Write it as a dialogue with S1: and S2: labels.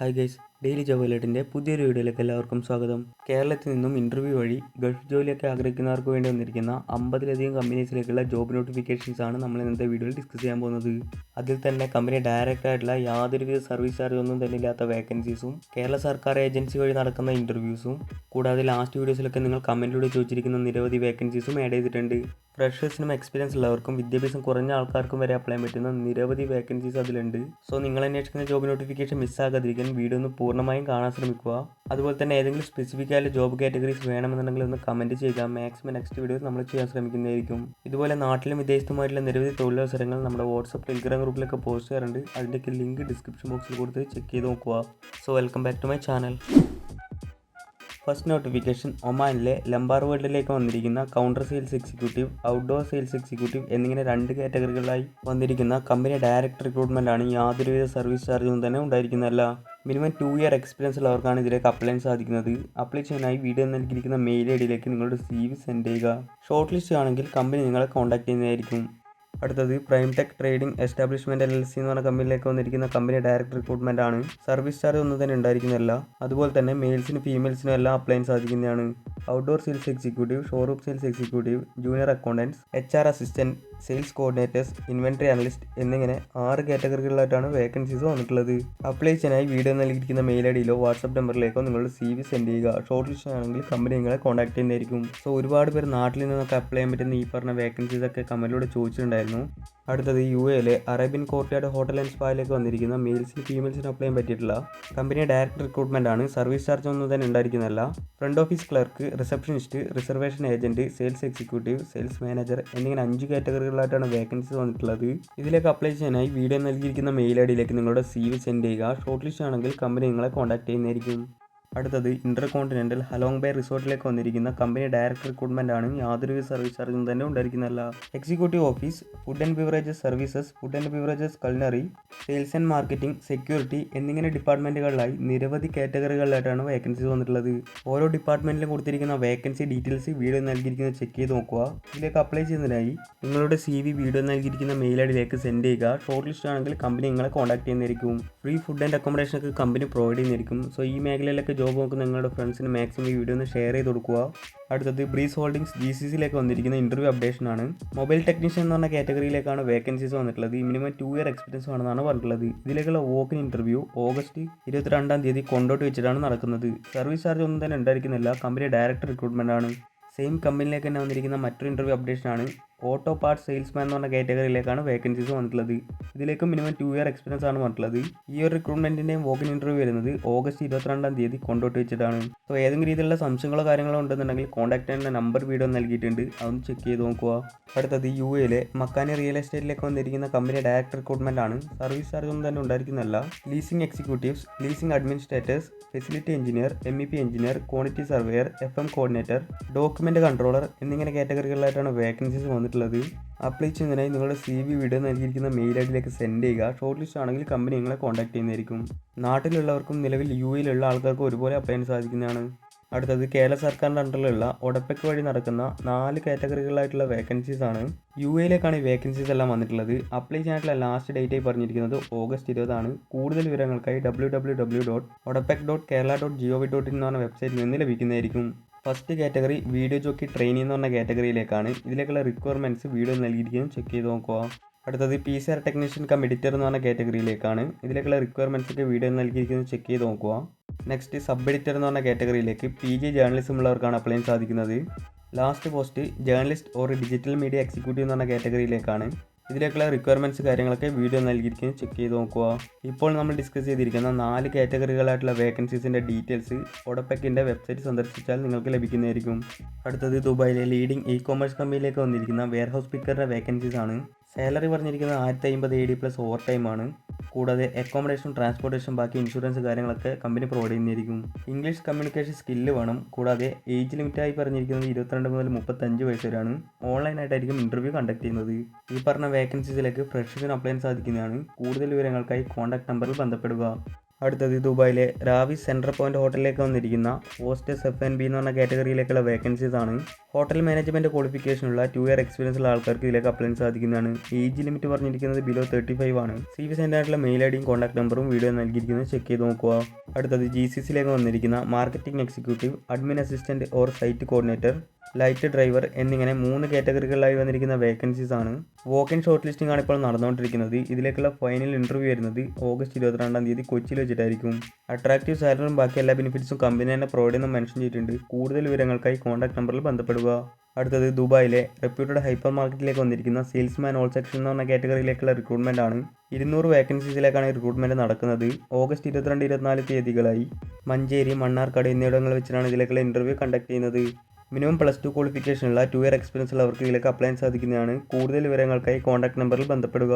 S1: Hi guys, daily job അലേർട്ടിൻ്റെ പുതിയൊരു വീഡിയോയിലേക്ക് എല്ലാവർക്കും സ്വാഗതം. കേരളത്തിൽ നിന്നും ഇൻ്റർവ്യൂ വഴി ഗൾഫ് ജോലിയൊക്കെ ആഗ്രഹിക്കുന്നവർക്ക് വേണ്ടി വന്നിരിക്കുന്ന 50ലധികം കമ്പനീസിലേക്കുള്ള ജോബ് നോട്ടിഫിക്കേഷൻസ് ആണ് നമ്മൾ ഇന്നത്തെ വീഡിയോയിൽ ഡിസ്കസ് ചെയ്യാൻ പോകുന്നത്. അതിൽ തന്നെ കമ്പനി ഡയറക്റ്റ് ആയിട്ടുള്ള യാതൊരുവിധ സർവീസ് ചാർജ് ഒന്നും തന്നെ ഇല്ലാത്ത വേക്കൻസീസും കേരള സർക്കാർ ഏജൻസി വഴി നടക്കുന്ന ഇൻ്റർവ്യൂസും കൂടാതെ ലാസ്റ്റ് വീഡിയോസിലൊക്കെ നിങ്ങൾ കമൻറ്റിലൂടെ ചോദിച്ചിരിക്കുന്ന നിരവധി വേക്കൻസീസും ആഡ് ചെയ്തിട്ടുണ്ട്. ഫ്രഷേഴ്സിനും എക്സ്പീരിയൻസ് ഉള്ളവർക്കും വിദ്യാഭ്യാസം കുറഞ്ഞ ആൾക്കാർക്കും വരെ അപ്ലൈ ചെയ്യാൻ പറ്റുന്ന നിരവധി വേക്കൻസീസ് അതിലുണ്ട്. സോ നിങ്ങൾ അന്വേഷിക്കുന്ന ജോബ് നോട്ടിഫിക്കേഷൻ മിസ്സാകാതിരിക്കാൻ വീഡിയോ ഒന്ന് പൂർണ്ണമായും കാണാൻ ശ്രമിക്കുക. അതുപോലെ തന്നെ ഏതെങ്കിലും സ്പെസിഫിക് ആയ ജോബ് കാറ്റഗറീസ് വേണമെന്നുണ്ടെങ്കിൽ ഒന്ന് കമൻറ്റ് ചെയ്യുക. മാക്സിമം നെക്സ്റ്റ് വീഡിയോസ് നമ്മൾ ചെയ്യാൻ ശ്രമിക്കുന്നതായിരിക്കും. ഇതുപോലെ നാട്ടിലും വിദേശത്തുമായിട്ടുള്ള നിരവധി തൊഴിലവസരങ്ങൾ നമ്മുടെ വാട്സപ്പ് ടെലിഗ്രാം ഗ്രൂപ്പിലൊക്കെ പോസ്റ്റ് ചെയ്യാറുണ്ട്. അതിൻ്റെയൊക്കെ ലിങ്ക് ഡിസ്ക്രിപ്ഷൻ ബോക്സിൽ കൊടുത്ത് ചെക്ക് ചെയ്ത് നോക്കുക. So welcome back to my channel. First notification ഒമാനിലെ ലംബാർ വേൾഡിലേക്ക് വന്നിരിക്കുന്ന counter sales executive, outdoor sales executive എന്നിങ്ങനെ 2 കാറ്റഗറികളായി വന്നിരിക്കുന്ന കമ്പനി ഡയറക്റ്റ് റിക്രൂട്ട്മെൻ്റ് ആണ്. യാതൊരുവിധ സർവീസ് ചാർജൊന്നും തന്നെ ഉണ്ടായിരിക്കുന്നതല്ല. മിനിമം 2 ഇയർ എക്സ്പീരിയൻസ് ഉള്ളവർക്കാണ് ഇതിലേക്ക് അപ്ലൈ ചെയ്യാൻ സാധിക്കുന്നത്. അപ്ലൈ ചെയ്യാനായി വീഡിയോ നൽകിയിരിക്കുന്ന മെയിൽ ഐ ഡിയിലേക്ക് നിങ്ങളുടെ CV സെൻഡ് ചെയ്യുക. ഷോർട്ട് ലിസ്റ്റ് ആണെങ്കിൽ കമ്പനി നിങ്ങളെ കോൺടാക്ട് ചെയ്യുന്നതായിരിക്കും. അടുത്തത് prime tech trading establishment LLC എന്ന് പറഞ്ഞ കമ്പനിയിലേക്ക് വന്നിരിക്കുന്ന കമ്പനി ഡയറക്റ്റ് റിക്രൂട്ട്മെൻ്റ് ആണ്. സർവീസ് ചാർജ് ഒന്നും തന്നെ ഉണ്ടായിരിക്കുന്നതല്ല. അതുപോലെ തന്നെ മെയിൽസിനും ഫീമെയിൽസിനും എല്ലാം അപ്ലൈ ചെയ്യാൻ സാധിക്കുന്നതാണ്. Outdoor sales executive, showroom sales executive, junior accountants, HR assistant, sales coordinators, inventory analyst എന്നിങ്ങനെ 6 കാറ്റഗറികളിലായിട്ടാണ് വേക്കൻസീസ് വന്നിട്ടുള്ളത്. അപ്ലൈ ചെയ്യാനായി വീഡിയോ നൽകിയിരിക്കുന്ന മെയിൽ ഐ ഡിയിലോ വാട്സപ്പ് നമ്പറിലേക്കോ നിങ്ങളുടെ CV സെൻഡ് ചെയ്യുക. ഷോർട്ട് ലിസ്റ്റ് ആണെങ്കിൽ കമ്പനി നിങ്ങളെ കോൺടാക്ട് ചെയ്യുന്നതായിരിക്കും. സോ ഒരുപാട് പേര് നാട്ടിൽ നിന്നൊക്കെ അപ്ലൈ ചെയ്യാൻ പറ്റുന്ന ഈ പറഞ്ഞ വേക്കൻസീസ് ഒക്കെ കമൻറ്റിലൂടെ ചോദിച്ചിട്ടുണ്ടായിരുന്നു. അടുത്തത് UAയിലെ അറേബ്യൻ കോർട്ട്യാർഡ് ഹോട്ടൽ ആൻഡ് സ്പായിലേക്ക് വന്നിരിക്കുന്ന മെയിൽസിനും ഫീമെയിൽസിനും അപ്ലൈ ചെയ്യാൻ പറ്റിയിട്ടുള്ള കമ്പനി ഡയറക്റ്റ് റിക്രൂട്ട്മെൻ്റ് ആണ്. സർവീസ് ചാർജ് ഒന്നും തന്നെ ഉണ്ടായിരിക്കുന്നതല്ല. Front office clerk, receptionist, reservation agent, sales executive, sales manager എന്നിങ്ങനെ 5 കാറ്റഗറികളായിട്ടാണ് വേക്കൻസീസ് വന്നിട്ടുള്ളത്. ഇതിലേക്ക് അപ്ലൈ ചെയ്യാനായി വീഡിയോ നൽകിയിരിക്കുന്ന മെയിൽ ഐ ഡിയിലേക്ക് നിങ്ങളുടെ CV സെൻഡ് ചെയ്യുക. ഷോർട്ട് ലിസ്റ്റ് ആണെങ്കിൽ കമ്പനി നിങ്ങളെ കോൺടാക്ട് ചെയ്യുന്നതായിരിക്കും. അടുത്തത് ഇന്റർ കോണ്ടിനെൻ്റൽ ഹലോങ് ബേ റിസോർട്ടിലേക്ക് വന്നിരിക്കുന്ന കമ്പനി ഡയറക്റ്റ് റിക്രൂട്ട്മെൻ്റ് ആണ്. യാതൊരുവിധ സർവീസ് ചാർജും തന്നെ ഉണ്ടായിരിക്കുന്നതല്ല. Executive office, food and beverages services, food and beverages culinary, sales and marketing, security എന്നിങ്ങനെ ഡിപ്പാർട്ട്മെൻറ്റുകളിലായി നിരവധി കാറ്റഗറികളിലായിട്ടാണ് വേക്കൻസീസ് വന്നിട്ടുള്ളത്. ഓരോ ഡിപ്പാർട്ട്മെൻറ്റിലും കൊടുത്തിരിക്കുന്ന വേക്കൻസി ഡീറ്റെയിൽസ് വീഡിയോ നൽകിയിരിക്കുന്നത് ചെക്ക് ചെയ്ത് നോക്കുക. ഇതിലേക്ക് അപ്ലൈ ചെയ്യുന്നതിനായി നിങ്ങളുടെ CV വീഡിയോ നൽകിയിരിക്കുന്ന മെയിൽ ഐ ഡിയിലേക്ക് സെൻഡ് ചെയ്യുക. ഷോർട്ട് ലിസ്റ്റ് ആണെങ്കിൽ കമ്പനി നിങ്ങളെ കോൺടാക്ട് ചെയ്യുന്നതായിരിക്കും. ഫ്രീ ഫുഡ് ആൻഡ് അക്കോമഡേഷൻ ഒക്കെ കമ്പനി പ്രൊവൈഡ് ചെയ്യുന്നതായിരിക്കും. സോ ഈ മേഖലയിലൊക്കെ ജോബ് നോക്കുന്ന നിങ്ങളുടെ ഫ്രണ്ട്സിന് മാക്സിമം ഈ വീഡിയോ ഒന്ന് ഷെയർ ചെയ്ത് കൊടുക്കുക. അടുത്തത് ബ്രീസ് ഹോൾഡിംഗ്സ് GCCയിലേക്ക് വന്നിരിക്കുന്ന ഇൻ്റർവ്യൂ അപ്ഡേഷൻ ആണ്. മൊബൈൽ ടെക്നീഷ്യൻ എന്ന് പറഞ്ഞ കാറ്റഗറിയിലേക്കാണ് വേക്കൻസീസ് വന്നിട്ടുള്ളത്. മിനിമം 2 ഇയർ എക്സ്പീരിയൻസ് ആണെന്നാണ് പറഞ്ഞിട്ടുള്ളത്. ഇതിലേക്കുള്ള വോക്കിൻ ഇൻ്റർവ്യൂ ഓഗസ്റ്റ് 22 കൊണ്ടോട്ട് വെച്ചിട്ടാണ് നടക്കുന്നത്. സർവീസ് ചാർജ് ഒന്നും തന്നെ ഉണ്ടായിരിക്കുന്നില്ല. കമ്പനി ഡയറക്റ്റ് റിക്രൂട്ട്മെൻ്റ് ആണ്. സെയിം കമ്പനിയിലേക്ക് തന്നെ വന്നിരിക്കുന്ന മറ്റൊരു ഇൻ്റർവ്യൂ അപ്ഡേഷൻ ആണ്. ഓട്ടോ പാർട്സ് സെയിൽസ്മാൻ എന്ന് പറഞ്ഞ കാറ്റഗറിയിലേക്കാണ് വേക്കൻസീസ് വന്നിട്ടുള്ളത്. ഇതിലേക്ക് മിനിമം 2 ഇയർ എക്സ്പീരിയൻസ് ആണ് വന്നിട്ടുള്ളത്. ഈ ഒരു റിക്രൂട്ട്മെൻറ്റിൻ്റെയും വോക്കിൻ ഇൻ്റർവ്യൂ വരുന്നത് ഓഗസ്റ്റ് 22 കൊണ്ടോട്ട് വെച്ചിട്ടാണ്. സോ ഏതെങ്കിലും രീതിയിലുള്ള സംശയങ്ങളോ കാര്യങ്ങളോ ഉണ്ടെന്നുണ്ടെങ്കിൽ കോൺടാക്ട് ചെയ്യുന്ന നമ്പർ വീഡിയോ നൽകിയിട്ടുണ്ട്. അതൊന്ന് ചെക്ക് ചെയ്ത് നോക്കുക. അടുത്തത് UAയിലെ മക്കാനി റിയൽ എസ്റ്റേറ്റിലേക്ക് വന്നിരിക്കുന്ന കമ്പനി ഡയറക്റ്റ് റിക്രൂട്ട്മെൻ്റ് ആണ്. സർവീസ് ചാർജ് ഒന്നും തന്നെ ഉണ്ടായിരിക്കുന്നതല്ല. Leasing executives, leasing administrators, facility engineer, MEP engineer, quantity surveyor, FM coordinator, document controller എന്നിങ്ങനെ കാറ്റഗറികളിലായിട്ടാണ് വേക്കൻസീസ് വന്നിട്ടുള്ളത്. അപ്ലൈ ചെയ്യുന്നതിനായി നിങ്ങളുടെ CV വീഡിയോ നൽകിയിരിക്കുന്ന മെയിൽ ഐ ഡിയിലേക്ക് സെൻഡ് ചെയ്യുക. ഷോർട്ട് ലിസ്റ്റ് ആണെങ്കിൽ കമ്പനി നിങ്ങളെ കോൺടാക്ട് ചെയ്യുന്നതായിരിക്കും. നാട്ടിലുള്ളവർക്കും നിലവിൽ UAയിലുള്ള ആൾക്കാർക്കും ഒരുപോലെ അപ്ലൈ ചെയ്യാൻ സാധിക്കുന്നതാണ്. അടുത്തത് കേരള സർക്കാരിൻ്റെ അണ്ടറിലുള്ള ഒഡപ്പെക് വഴി നടക്കുന്ന 4 കാറ്റഗറികളായിട്ടുള്ള വേക്കൻസീസ് ആണ്. UAയിലേക്കാണ് ഈ വേക്കൻസീസ് എല്ലാം വന്നിട്ടുള്ളത്. അപ്ലൈ ചെയ്യാനായിട്ടുള്ള ലാസ്റ്റ് ഡേറ്റ് ആയി പറഞ്ഞിരിക്കുന്നത് ഓഗസ്റ്റ് 20 ആണ്. കൂടുതൽ വിവരങ്ങൾക്കായി www.odepec.kerala.gov.in എന്ന് പറഞ്ഞ വെബ്സൈറ്റിൽ നിന്ന് ലഭിക്കുന്നതായിരിക്കും. First category video jockey trainee എന്ന് പറഞ്ഞ കാറ്റഗറിയിലേക്കാണ്. ഇതിലേക്കുള്ള റിക്വയർമെൻറ്റ്സ് വീഡിയോ നൽകിയിരിക്കുന്നത് ചെക്ക് ചെയ്ത് നോക്കുക. അടുത്തത് PCR ടെക്നീഷ്യൻ കം എഡിറ്റർ എന്ന് പറഞ്ഞ കാറ്റഗറിയിലേക്കാണ്. ഇതിലേക്കുള്ള റിക്വയർമെൻറ്റ്സ് ഒക്കെ വീഡിയോ നൽകിയിരിക്കുന്നത് ചെക്ക് ചെയ്ത് നോക്കുക. നെക്സ്റ്റ് സബ് എഡിറ്റർ എന്ന് പറഞ്ഞ കാറ്റഗറിയിലേക്ക് PG ജേർണലിസം ഉള്ളവർക്കാണ് അപ്ലൈ ചെയ്യാൻ സാധിക്കുന്നത്. Last post journalist or digital media executive എന്ന് പറഞ്ഞ കാറ്റഗറിയിലേക്കാണ്. ഇതിലേക്കുള്ള റിക്വയർമെൻറ്റ്സ് കാര്യങ്ങളൊക്കെ വീഡിയോ നൽകിയിരിക്കുന്നത് ചെക്ക് ചെയ്ത് നോക്കുക. ഇപ്പോൾ നമ്മൾ ഡിസ്കസ് ചെയ്തിരിക്കുന്ന 4 കാറ്റഗറികളായിട്ടുള്ള വേക്കൻസീസിൻ്റെ ഡീറ്റെയിൽസ് ഒഡപ്പെക്കിൻ്റെ വെബ്സൈറ്റ് സന്ദർശിച്ചാൽ നിങ്ങൾക്ക് ലഭിക്കുന്നതായിരിക്കും. അടുത്തത് ദുബായിലെ ലീഡിംഗ് ഇ-കൊമേഴ്സ് കമ്പനിയിലേക്ക് വന്നിരിക്കുന്ന വെയർഹൗസ് പിക്കറുടെ വേക്കൻസീസ് ആണ്. സാലറി പറഞ്ഞിരിക്കുന്നത് 1050 AD പ്ലസ് ഓവർ ടൈം ആണ്. കൂടാതെ അക്കോമഡേഷൻ, ട്രാൻസ്പോർട്ടേഷൻ, ബാക്കി ഇൻഷുറൻസ് കാര്യങ്ങളൊക്കെ കമ്പനി പ്രൊവൈഡ് ചെയ്യുന്നതായിരിക്കും. ഇംഗ്ലീഷ് കമ്മ്യൂണിക്കേഷൻ സ്കില്ല് വേണം. കൂടാതെ ഏജ് ലിമിറ്റായി പറഞ്ഞിരിക്കുന്നത് 22 മുതൽ 35 വയസ്സ് വരെയാണ്. ഓൺലൈനായിട്ടായിരിക്കും ഇൻ്റർവ്യൂ കണ്ടക്ട് ചെയ്യുന്നത്. ഈ പറഞ്ഞ വേക്കൻസീസിലേക്ക് ഫ്രഷേഴ്സിന് അപ്ലൈ ചെയ്യാൻ സാധിക്കുന്നതാണ്. കൂടുതൽ വിവരങ്ങൾക്കായി കോൺടാക്ട് നമ്പറിൽ ബന്ധപ്പെടുക. അടുത്തത് ദുബായിലെ റാവി സെൻട്രൽ പോയിന്റ് ഹോട്ടലിലേക്ക് വന്നിരിക്കുന്ന ഹോസ്റ്റസ് F&B എന്ന് പറഞ്ഞ കാറ്റഗറിയിലേക്കുള്ള വേക്കൻസീസ് ആണ്. ഹോട്ടൽ മാനേജ്മെൻറ്റ് ക്വാളിഫിക്കേഷനുള്ള 2 ഇയർ എക്സ്പീരിയൻസ് ഉള്ള ആൾക്കാർക്ക് ഇതിലേക്ക് അപ്ലൈ ചെയ്യാൻ സാധിക്കുന്നതാണ്. ഏജ് ലിമിറ്റ് പറഞ്ഞിരിക്കുന്നത് ബിലോ 35 ആണ്. CV സെൻഡ് ആയിട്ടുള്ള മെയിൽ ഐഡിയും കോൺടാക്ട് നമ്പറും വീഡിയോ നൽകിയിരിക്കുന്നത് ചെക്ക് ചെയ്ത് നോക്കുക. അടുത്തത് GCCയിലേക്ക് വന്നിരിക്കുന്ന marketing executive, admin assistant or site coordinator, light driver എന്നിങ്ങനെ 3 കാറ്റഗറികളിലായി വന്നിരിക്കുന്ന വേക്കൻസീസ് ആണ്. വോക്ക് ഇൻ ഷോർട്ട് ലിസ്റ്റിംഗ് ആണ് ഇപ്പോൾ നടന്നുകൊണ്ടിരിക്കുന്നത്. ഇതിലേക്കുള്ള ഫൈനൽ ഇന്റർവ്യൂ വരുന്നത് ഓഗസ്റ്റ് 22-ാം തീയതി കൊച്ചിയിൽ വെച്ചിട്ടായിരിക്കും. അട്രാക്റ്റീവ് സാലറിയും ബാക്കി എല്ലാ ബെനിഫിറ്റ്സും കമ്പനി തന്നെ പ്രൊവൈഡ് ചെയ്യുന്ന മെൻഷൻ ചെയ്തിട്ടുണ്ട്. കൂടുതൽ വിവരങ്ങൾക്കായി കോൺടാക്ട് നമ്പറിൽ ബന്ധപ്പെടുക. അടുത്തത് ദുബായിലെ റെപ്യൂട്ടഡ് ഹൈപ്പർ മാർക്കറ്റിലേക്ക് വന്നിരിക്കുന്ന സെയിൽസ്മാൻ ഓൾ സെക്ഷൻ എന്ന് പറഞ്ഞ കാറ്റഗറിയിലേക്കുള്ള റിക്രൂട്ട്മെന്റ് ആണ്. 200 വേക്കൻസീസിലേക്കാണ് റിക്രൂട്ട്മെന്റ് നടക്കുന്നത്. ഓഗസ്റ്റ് 22, 24 തീയതികളായി മഞ്ചേരി, മണ്ണാർക്കാട് എന്നിവിടങ്ങളിൽ വെച്ചിട്ടാണ് ഇതിലേക്കുള്ള ഇന്റർവ്യൂ കണ്ടക്ട് ചെയ്യുന്നത്. മിനിമം +2 ക്വാളിഫിക്കേഷനുള്ള 2 ഇയർ എക്സ്പീരിയൻസ് ഉള്ളവർക്ക് ഇതിലേക്ക് അപ്ലൈ ചെയ്യാൻ സാധിക്കുന്നതാണ്. കൂടുതൽ വിവരങ്ങൾക്കായി കോൺടാക്ട് നമ്പറിൽ ബന്ധപ്പെടുക.